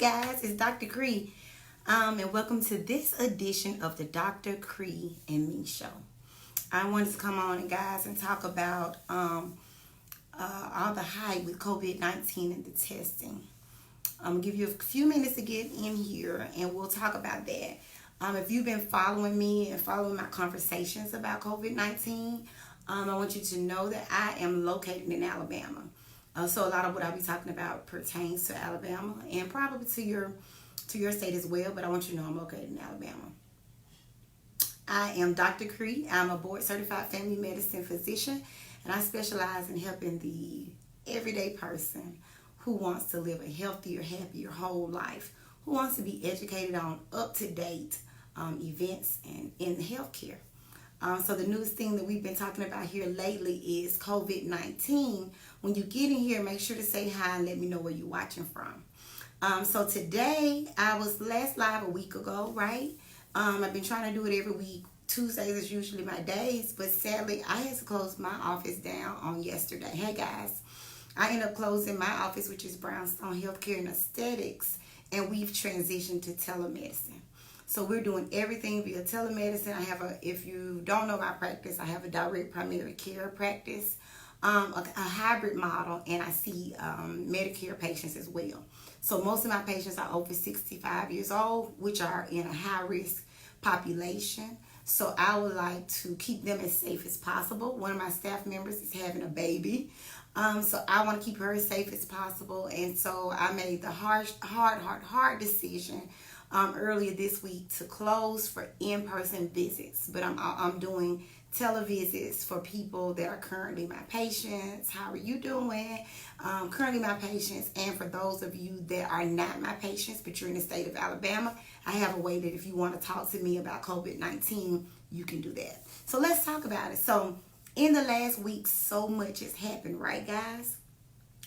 guys, it's Dr. Kre, and welcome to this edition of the Dr. Kre and Me show. I wanted to come on and guys and talk about all the hype with COVID-19 and the testing. I'm gonna give you a few minutes to get in here, and we'll talk about that. If you've been following me and following my conversations about COVID-19, I want you to know that I am located in Alabama. So a lot of what I'll be talking about pertains to Alabama and probably to your state as well, but I want you to know I'm located in Alabama. I am Dr. Kre. I'm a board certified family medicine physician, and I specialize in helping the everyday person who wants to live a healthier, happier whole life, who wants to be educated on up-to-date events and in healthcare. So the newest thing that we've been talking about here lately is COVID-19. When you get in here, make sure to say hi and let me know where you're watching from. So today, I was last live a week ago, right? I've been trying to do it every week. Tuesdays is usually my days, but sadly, I had to close my office down on yesterday. Hey guys, I ended up closing my office, which is Brownstone Healthcare and Aesthetics, and we've transitioned to telemedicine. So we're doing everything via telemedicine. If you don't know my practice, I have a direct primary care practice, a hybrid model, and I see Medicare patients as well. So most of my patients are over 65 years old, which are in a high-risk population. So I would like to keep them as safe as possible. One of my staff members is having a baby. So I want to keep her as safe as possible. And so I made the hard decision earlier this week to close for in-person visits, but I'm doing televisits for people that are currently my patients. How are you doing? Currently my patients, and for those of you that are not my patients but you're in the state of Alabama, I have a way that if you want to talk to me about COVID-19, you can do that. So let's talk about it. So in the last week, so much has happened, right guys?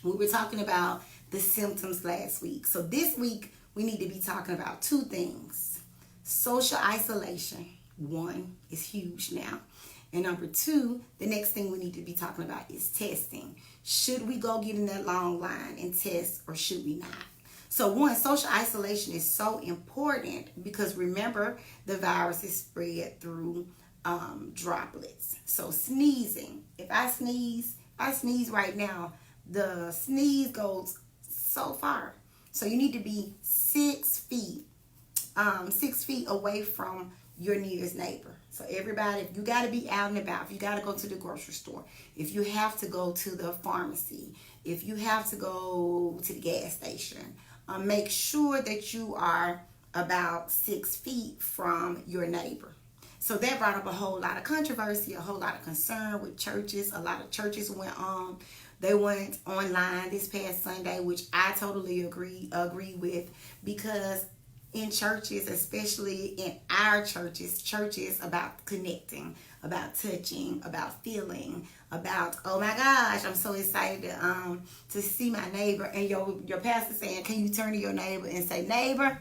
We were talking about the symptoms last week. So this week, we need to be talking about two things. Social isolation, one, is huge now. And number two, the next thing we need to be talking about is testing. Should we go get in that long line and test, or should we not? So one, social isolation is so important because remember, the virus is spread through droplets. So sneezing, if I sneeze right now, the sneeze goes so far. So you need to be 6 feet away from your nearest neighbor. So everybody, if you got to be out and about, if you got to go to the grocery store, if you have to go to the pharmacy, if you have to go to the gas station, make sure that you are about 6 feet from your neighbor. So that brought up a whole lot of controversy, a whole lot of concern with churches. A lot of churches went on. They went online this past Sunday, which I totally agree with, because in churches, especially in our churches about connecting, about touching, about feeling, about, oh my gosh, I'm so excited to see my neighbor. And your pastor saying, can you turn to your neighbor and say, neighbor,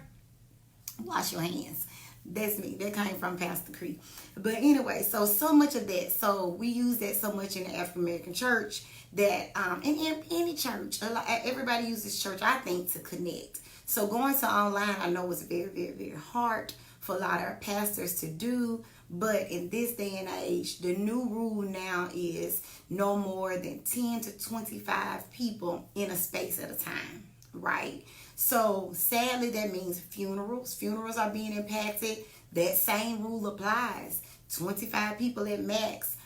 wash your hands. That's me. That came from Pastor Kre. But anyway, so much of that. So we use that so much in the African American church that, in any church, everybody uses church, I think, to connect. So going to online, I know it's very, very, very hard for a lot of pastors to do. But in this day and age, the new rule now is no more than 10 to 25 people in a space at a time, right? So sadly, that means funerals. Funerals are being impacted. That same rule applies. 25 people at max.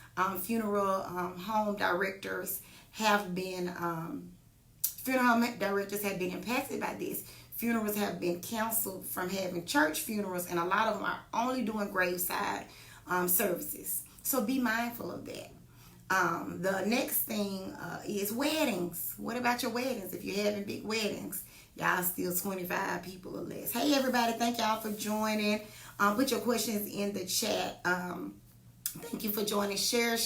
Funeral home directors have been impacted by this. Funerals have been canceled from having church funerals, and a lot of them are only doing graveside services. So be mindful of that. The next thing is weddings. What about your weddings? If you're having big weddings, y'all still 25 people or less. Hey everybody, thank y'all for joining. Put your questions in the chat. Thank you for joining. Share.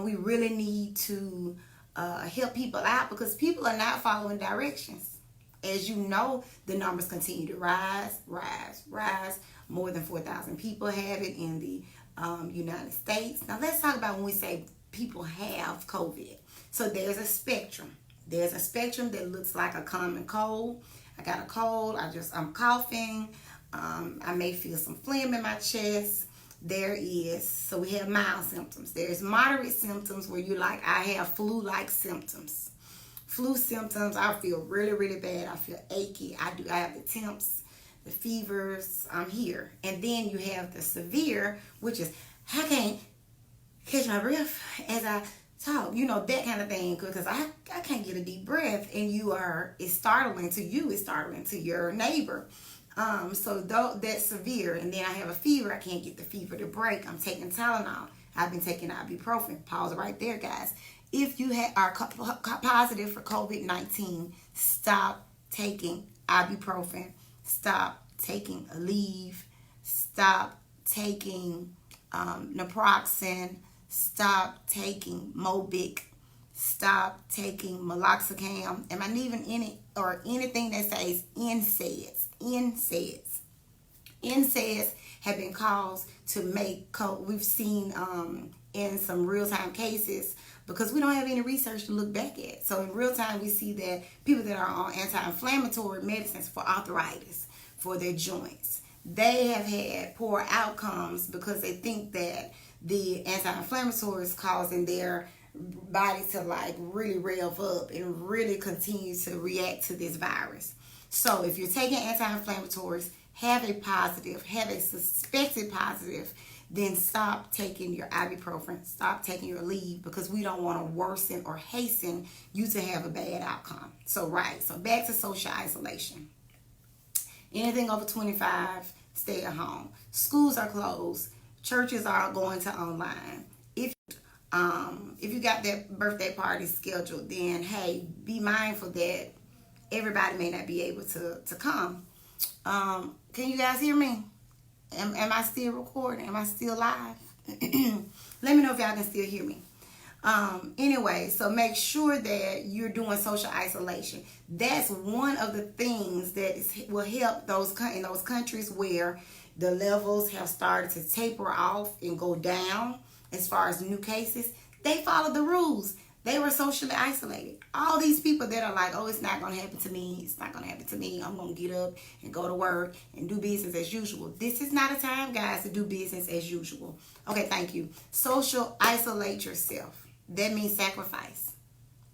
We really need to help people out because people are not following directions. As you know, the numbers continue to rise. More than 4,000 people have it in the United States. Now let's talk about when we say people have COVID. So there's a spectrum. There's a spectrum that looks like a common cold. I got a cold. I'm coughing. I may feel some phlegm in my chest. So we have mild symptoms. There's moderate symptoms where you like, I have flu-like symptoms. Flu symptoms, I feel really, really bad. I feel achy. I have the temps, the fevers. I'm here. And then you have the severe, which is, I can't catch my breath as I talk. That kind of thing. Because I can't get a deep breath. And it's startling to you. It's startling to your neighbor. So that's severe. And then I have a fever. I can't get the fever to break. I'm taking Tylenol. I've been taking ibuprofen. Pause right there, guys. If you are positive for COVID-19, stop taking ibuprofen. Stop taking Aleve. Stop taking naproxen. Stop taking Mobic. Stop taking meloxicam. Am I leaving anything that says NSAIDs? NSAIDs have been caused to make COVID. We've seen in some real-time cases, because we don't have any research to look back at. So in real time, we see that people that are on anti-inflammatory medicines for arthritis, for their joints, they have had poor outcomes because they think that the anti-inflammatory is causing their body to like really rev up and really continue to react to this virus. So if you're taking anti-inflammatories, have a suspected positive, then stop taking your ibuprofen, stop taking your Aleve, because we don't want to worsen or hasten you to have a bad outcome. So back to social isolation. Anything over 25, stay at home. Schools are closed. Churches are going to online. If you got that birthday party scheduled, then hey, be mindful that everybody may not be able to come. Can you guys hear me? Am I still recording? Am I still live? Let me know if y'all can still hear me. Anyway, so make sure that you're doing social isolation. That's one of the things that will help in those countries where the levels have started to taper off and go down as far as new cases. They follow the rules. They were socially isolated. All these people that are like, oh, it's not going to happen to me. It's not going to happen to me. I'm going to get up and go to work and do business as usual. This is not a time, guys, to do business as usual. Okay, thank you. Social isolate yourself. That means sacrifice.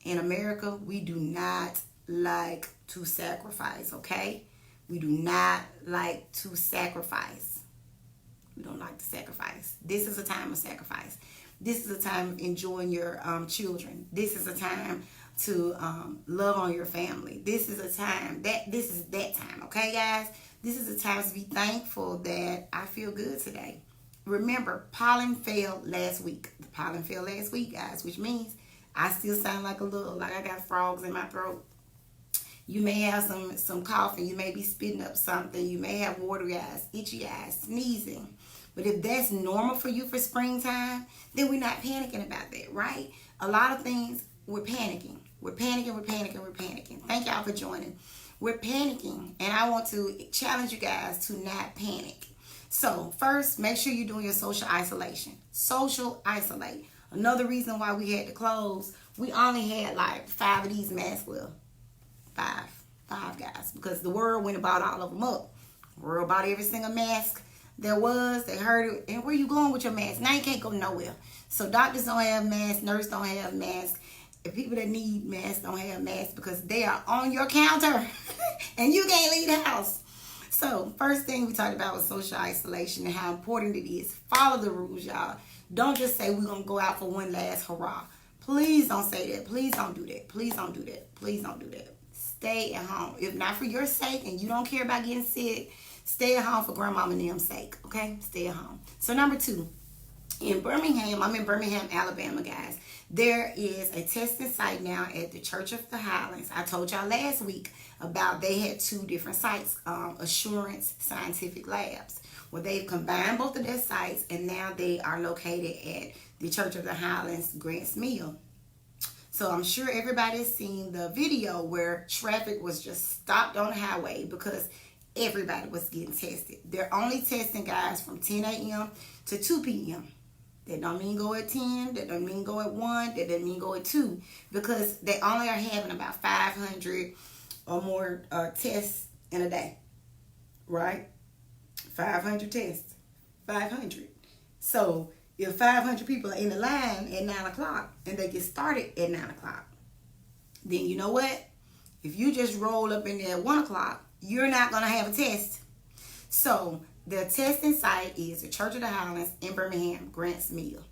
In America, we do not like to sacrifice, okay? We do not like to sacrifice. We don't like to sacrifice. This is a time of sacrifice. This is a time of enjoying your children. This is a time to love on your family. This is that time, okay, guys? This is a time to be thankful that I feel good today. Remember, pollen failed last week. The pollen failed last week, guys, which means I still sound like I got frogs in my throat. You may have some coughing. You may be spitting up something. You may have watery eyes, itchy eyes, sneezing. But if that's normal for you for springtime, then we're not panicking about that, right? A lot of things, we're panicking. We're panicking. Thank y'all for joining. We're panicking, and I want to challenge you guys to not panic. So first, make sure you're doing your social isolation. Social isolate. Another reason why we had to close, we only had like 5 of these masks left. Five guys, because the world went and bought all of them up. The world bought every single mask there was. They heard it. And where you going with your mask? Now you can't go nowhere. So doctors don't have masks, nurses don't have masks, and people that need masks don't have masks because they are on your counter and you can't leave the house. So first thing we talked about was social isolation and how important it is. Follow the rules, y'all. Don't just say we're going to go out for one last hurrah. Please don't say that. Please don't do that. Please don't do that. Please don't do that. Stay at home. If not for your sake and you don't care about getting sick, stay at home for grandmama and them's sake. Okay? Stay at home. So number 2, in Birmingham, I'm in Birmingham, Alabama, guys. There is a testing site now at the Church of the Highlands. I told y'all last week about they had 2 different sites, Assurance Scientific Labs. Well, they've combined both of their sites, and now they are located at the Church of the Highlands, Grants Mill. So I'm sure everybody's seen the video where traffic was just stopped on the highway because everybody was getting tested. They're only testing, guys, from 10 a.m. to 2 p.m. That don't mean go at 10. That don't mean go at 1. That doesn't mean go at 2. Because they only are having about 500 or more tests in a day, right? 500 tests, 500. So if 500 people are in the line at 9 o'clock and they get started at 9 o'clock, then you know what? If you just roll up in there at 1 o'clock, you're not going to have a test. So the testing site is the Church of the Highlands in Birmingham, Grants Mill,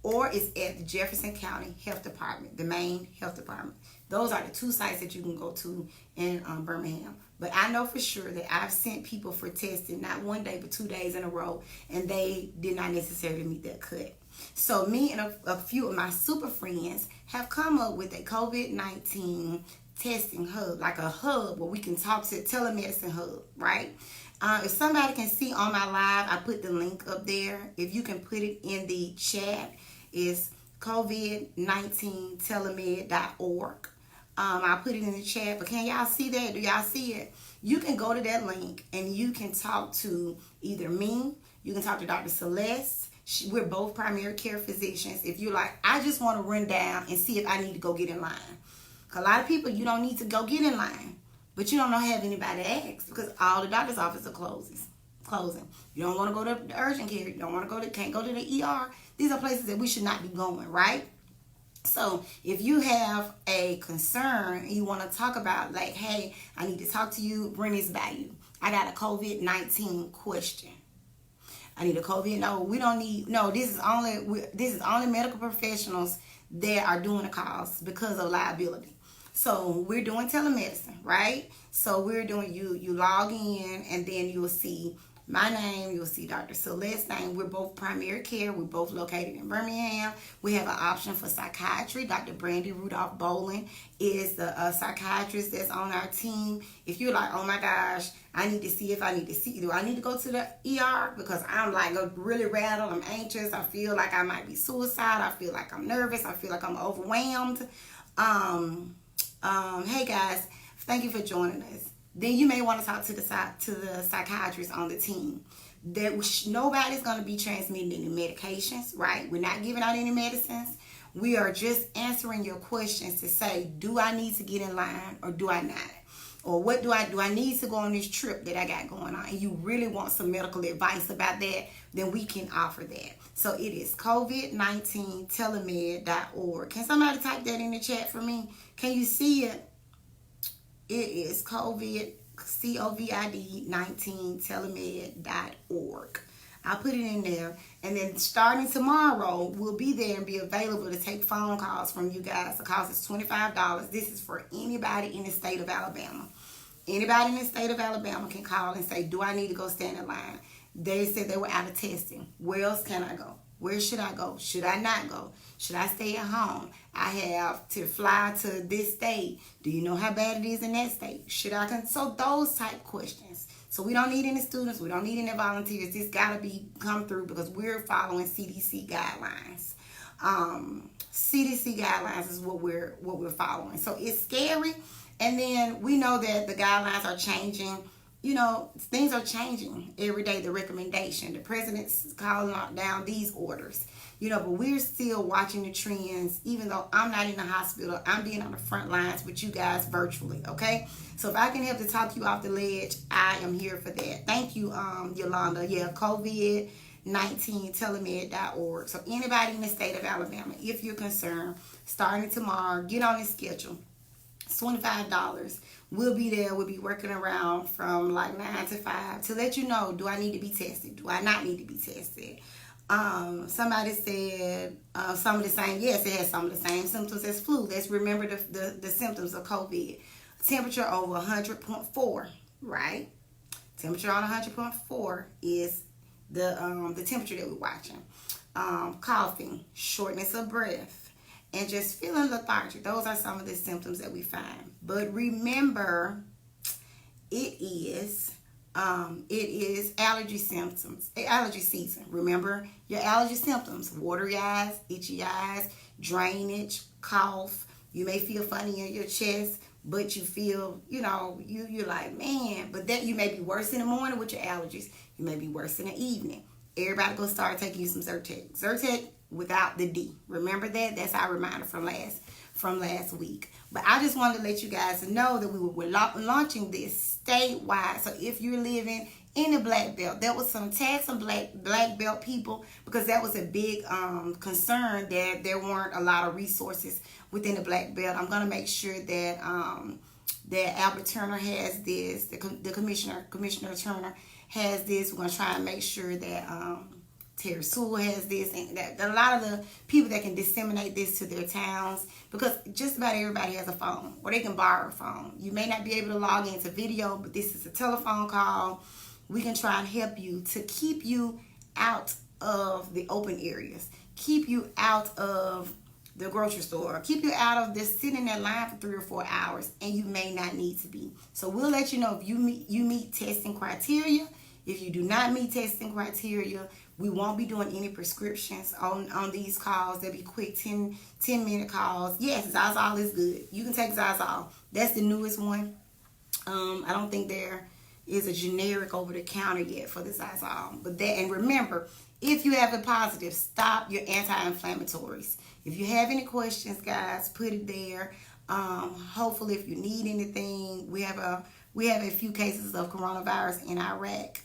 or it's at the Jefferson County Health Department, the main health department. Those are the two sites that you can go to in Birmingham. But I know for sure that I've sent people for testing, not one day, but 2 days in a row, and they did not necessarily meet that cut. So me and a few of my super friends have come up with a COVID-19 testing hub, like a hub where we can talk to, telemedicine hub, right? If somebody can see on my live, I put the link up there. If you can put it in the chat, it's covid19telemed.org. I'll put it in the chat, but can y'all see that? Do y'all see it? You can go to that link and you can talk to either me, you can talk to Dr. Celeste. We're both primary care physicians. If you're like, I just want to run down and see if I need to go get in line. A lot of people, you don't need to go get in line, but you don't have anybody to ask because all the doctor's offices are closing. You don't want to go to the urgent care. You don't want to can't go to the ER. These are places that we should not be going, right? So if you have a concern and you want to talk about like, hey, I need to talk to you, bring this by you. I got a COVID-19 question. I need a COVID. This is only medical professionals that are doing the calls because of liability. So we're doing telemedicine, right? So we're doing you log in and then you'll see my name, you'll see Dr. Celeste's name. We're both primary care. We're both located in Birmingham. We have an option for psychiatry. Dr. Brandy Rudolph Bolin is the psychiatrist that's on our team. If you're like, oh my gosh, I need to see if I need to see. Do I need to go to the ER? Because I'm like really rattled. I'm anxious. I feel like I might be suicidal. I feel like I'm nervous. I feel like I'm overwhelmed. Hey guys, thank you for joining us. Then you may want to talk to the psychiatrist on the team. Nobody's going to be transmitting any medications, right? We're not giving out any medicines. We are just answering your questions to say, do I need to get in line or do I not? Or what do I need to go on this trip that I got going on? And you really want some medical advice about that, then we can offer that. So it is covid19telemed.org. Can somebody type that in the chat for me? Can you see it? It is COVID-19telemed.org. I'll put it in there. And then starting tomorrow, we'll be there and be available to take phone calls from you guys. The cost is $25. This is for anybody in the state of Alabama. Anybody in the state of Alabama can call and say, do I need to go stand in line? They said they were out of testing. Where else can I go? Where should I go? Should I not go? Should I stay at home? I have to fly to this state. Do you know how bad it is in that state? Should I? So those type questions. So we don't need any students. We don't need any volunteers. This got to come through because we're following CDC guidelines. CDC guidelines is what we're following. So it's scary. And then we know that the guidelines are changing. You know, things are changing every day, the recommendation. The president's calling down these orders. You know, but we're still watching the trends, even though I'm not in the hospital. I'm being on the front lines with you guys virtually, okay? So if I can help to talk you off the ledge, I am here for that. Thank you, Yolanda. Yeah, COVID-19telemed.org. So anybody in the state of Alabama, if you're concerned, starting tomorrow, get on the schedule. It's $25. We'll be there. We'll be working around from like 9 to 5 to let you know, do I need to be tested? Do I not need to be tested? Somebody said some of the same. Yes, it has some of the same symptoms as flu. Let's remember the symptoms of COVID. Temperature over 100.4, right? Temperature on 100.4 is the temperature that we're watching. Coughing, shortness of breath, and just feeling lethargic. Those are some of the symptoms that we find. But remember, it is allergy symptoms, allergy season. Remember your allergy symptoms: watery eyes, itchy eyes, drainage, cough. You may feel funny in your chest, but you feel, you're like, man, but that you may be worse in the morning with your allergies. You may be worse in the evening. Everybody go start taking you some Zyrtec. Zyrtec without the D. Remember that? That's our reminder from from last week. But I just wanted to let you guys know that we were launching this statewide. So if you're living in the black belt, there was some tax on black belt people, because that was a big concern that there weren't a lot of resources within the black belt. I'm going to make sure that that Albert Turner has this, the Commissioner Turner has this. We're going to try and make sure that Terry Sewell has this, and that a lot of the people that can disseminate this to their towns, because just about everybody has a phone, or they can borrow a phone. You may not be able to log into video, but this is a telephone call. We can try and help you to keep you out of the open areas, keep you out of the grocery store, keep you out of this sitting in that line for 3 or 4 hours, and you may not need to be. So we'll let you know if you meet testing criteria. If you do not meet testing criteria, we won't be doing any prescriptions on these calls. They'll be quick 10-minute calls. Yes, Zazol is good. You can take Zazol. That's the newest one. I don't think there is a generic over-the-counter yet for the Zazol. But that, and remember, if you have a positive, stop your anti-inflammatories. If you have any questions, guys, put it there. Hopefully, if you need anything, we have a few cases of coronavirus in Iraq.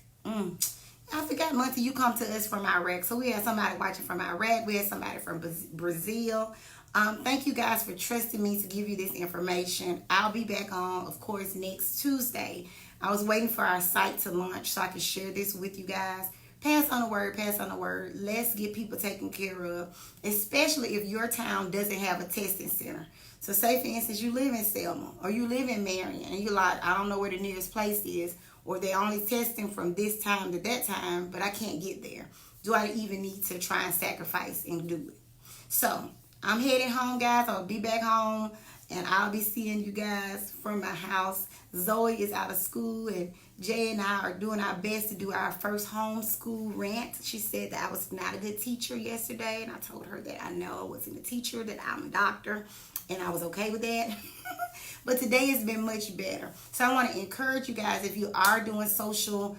I forgot, Monty, you come to us from Iraq. So we had somebody watching from Iraq. We had somebody from Brazil. Thank you guys for trusting me to give you this information. I'll be back on, of course, next Tuesday. I was waiting for our site to launch so I could share this with you guys. Pass on the word, pass on the word. Let's get people taken care of, especially if your town doesn't have a testing center. So say, for instance, you live in Selma or you live in Marion, and you're like, I don't know where the nearest place is, or they're only testing from this time to that time, but I can't get there. Do I even need to try and sacrifice and do it? So I'm heading home, guys. I'll be back home, and I'll be seeing you guys from my house. Zoe is out of school, and Jay and I are doing our best to do our first homeschool rant. She said that I was not a good teacher yesterday, and I told her that I know I wasn't a teacher, that I'm a doctor, and I was okay with that. But today has been much better. So I want to encourage you guys, if you are doing social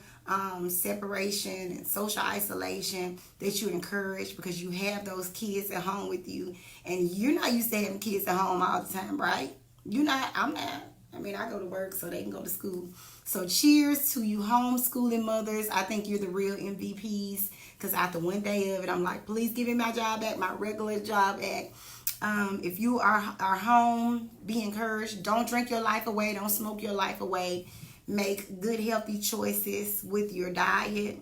separation and social isolation, that you encourage, because you have those kids at home with you, and you're not used to having kids at home all the time, right? You're not, I'm not. I mean, I go to work so they can go to school. So cheers to you homeschooling mothers. I think you're the real MVPs, because after one day of it, I'm like, please give me my job back, my regular job back. If you are home, be encouraged. Don't drink your life away. Don't smoke your life away. Make good, healthy choices with your diet.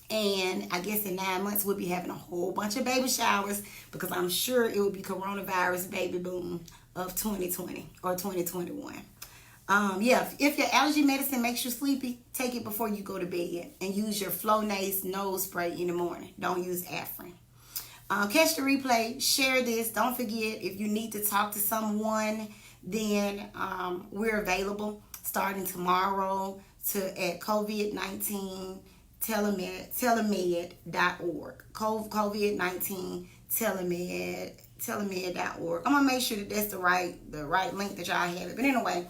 And I guess in 9 months, we'll be having a whole bunch of baby showers, because I'm sure it will be coronavirus baby boom of 2020 or 2021. Yeah, if your allergy medicine makes you sleepy, take it before you go to bed, and use your Flonase nose spray in the morning. Don't use Afrin. Catch the replay, share this. Don't forget, if you need to talk to someone, then we're available starting tomorrow at COVID-19 telemed.org. COVID-19 telemed.org. I'm gonna make sure that that's the right link that y'all have it. But anyway,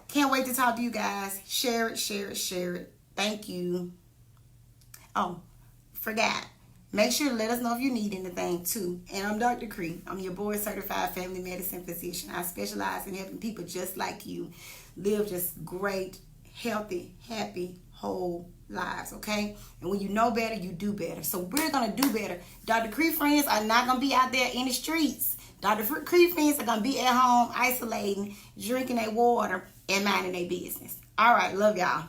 can't wait to talk to you guys. Share it. Thank you. Oh, forgot. Make sure to let us know if you need anything too. And I'm Dr. Kre. I'm your board certified family medicine physician. I specialize in helping people just like you live just great, healthy, happy, whole lives, okay? And when you know better, you do better. So we're going to do better. Dr. Kre friends are not going to be out there in the streets. Dr. Kre friends are going to be at home, isolating, drinking their water, and minding their business. All right, love y'all.